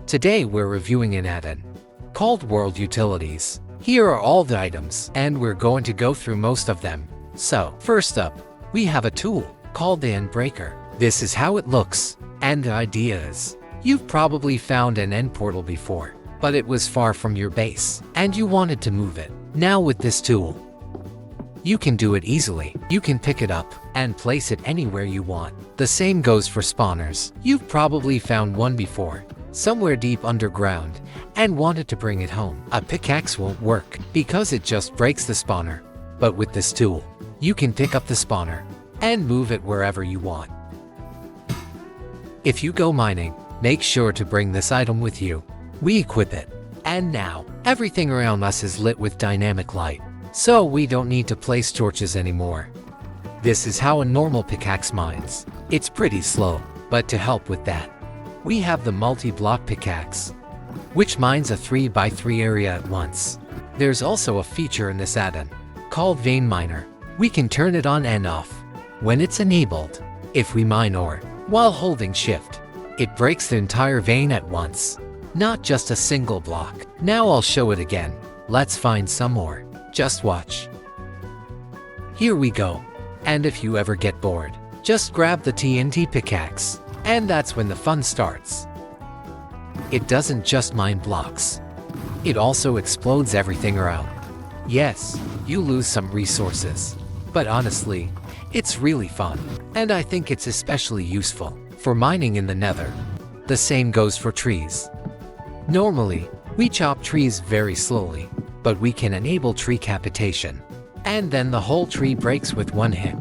Today we're reviewing an add-on called World Utilities. Here are all the items, and we're going to go through most of them. So, first up, we have a tool called the End Breaker. This is how it looks, and the idea is, you've probably found an end portal before, but it was far from your base, and you wanted to move it. Now with this tool, you can do it easily. You can pick it up and place it anywhere you want. The same goes for spawners. You've probably found one before, somewhere deep underground, and wanted to bring it home. A pickaxe won't work because it just breaks the spawner. But with this tool, you can pick up the spawner and move it wherever you want. If you go mining, make sure to bring this item with you. We equip it, and now everything around us is lit with dynamic light, so we don't need to place torches anymore. This is how a normal pickaxe mines. It's pretty slow, but to help with that, we have the multi-block pickaxe, which mines a 3x3 area at once. There's also a feature in this add-on called Vein Miner. We can turn it on and off. When it's enabled, if we mine ore while holding shift, it breaks the entire vein at once, not just a single block. Now I'll show it again. Let's find some more. Just watch. Here we go. And if you ever get bored, just grab the TNT pickaxe, and that's when the fun starts. It doesn't just mine blocks. It also explodes everything around. Yes, you lose some resources, but honestly, it's really fun, and I think it's especially useful for mining in the Nether. The same goes for trees. Normally, we chop trees very slowly, but we can enable tree capitation, and then the whole tree breaks with one hit.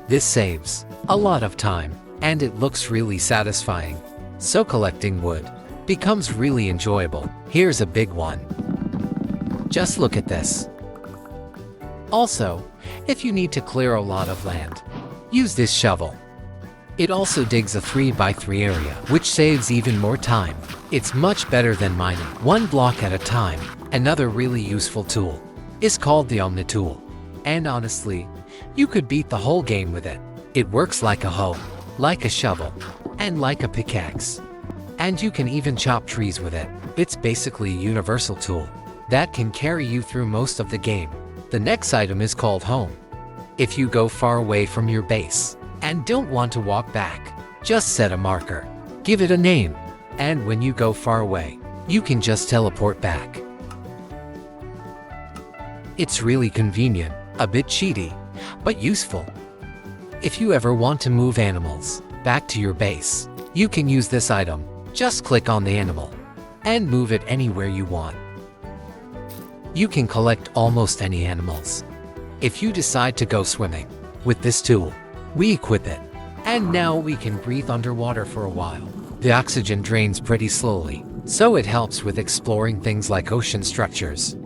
This saves a lot of time, and it looks really satisfying. So collecting wood becomes really enjoyable. Here's a big one. Just look at this. Also, if you need to clear a lot of land, use this shovel. It also digs a 3x3 area, which saves even more time. It's much better than mining one block at a time. Another really useful tool is called the Omnitool. And honestly, you could beat the whole game with it. It works like a hoe, like a shovel, and like a pickaxe. And you can even chop trees with it. It's basically a universal tool that can carry you through most of the game. The next item is called Home. If you go far away from your base and don't want to walk back, just set a marker, give it a name, and when you go far away, you can just teleport back. It's really convenient, a bit cheaty, but useful. If you ever want to move animals back to your base, you can use this item. Just click on the animal and move it anywhere you want. You can collect almost any animals. If you decide to go swimming with this tool, we equip it, and now we can breathe underwater for a while. The oxygen drains pretty slowly, so it helps with exploring things like ocean structures.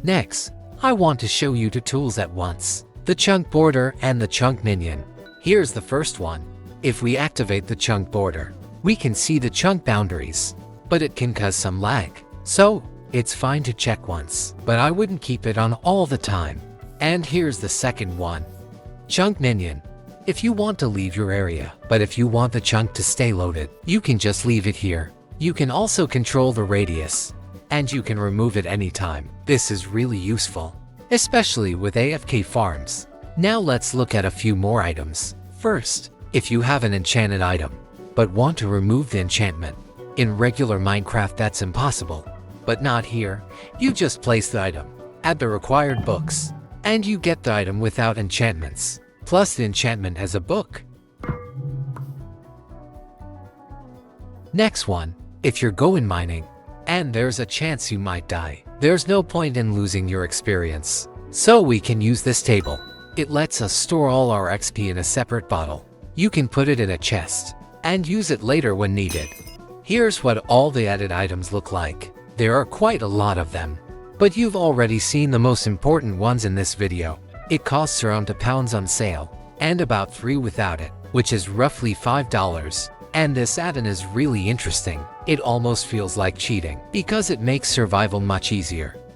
Next, I want to show you two tools at once, the chunk border and the chunk minion. Here's the first one. If we activate the chunk border, we can see the chunk boundaries, but it can cause some lag. So, it's fine to check once, but I wouldn't keep it on all the time. And here's the second one. Chunk minion. If you want to leave your area, but if you want the chunk to stay loaded, you can just leave it here. You can also control the radius, and you can remove it anytime. This is really useful, especially with AFK farms. Now let's look at a few more items. First, if you have an enchanted item, but want to remove the enchantment, in regular Minecraft that's impossible. But not here. You just place the item, add the required books, and you get the item without enchantments, plus the enchantment as a book. Next one, if you're going mining, and there's a chance you might die, there's no point in losing your experience. So we can use this table. It lets us store all our XP in a separate bottle. You can put it in a chest, and use it later when needed. Here's what all the added items look like. There are quite a lot of them, but you've already seen the most important ones in this video. It costs around £2 on sale, and about 3 without it, which is roughly $5. And this add-on is really interesting. It almost feels like cheating, because it makes survival much easier.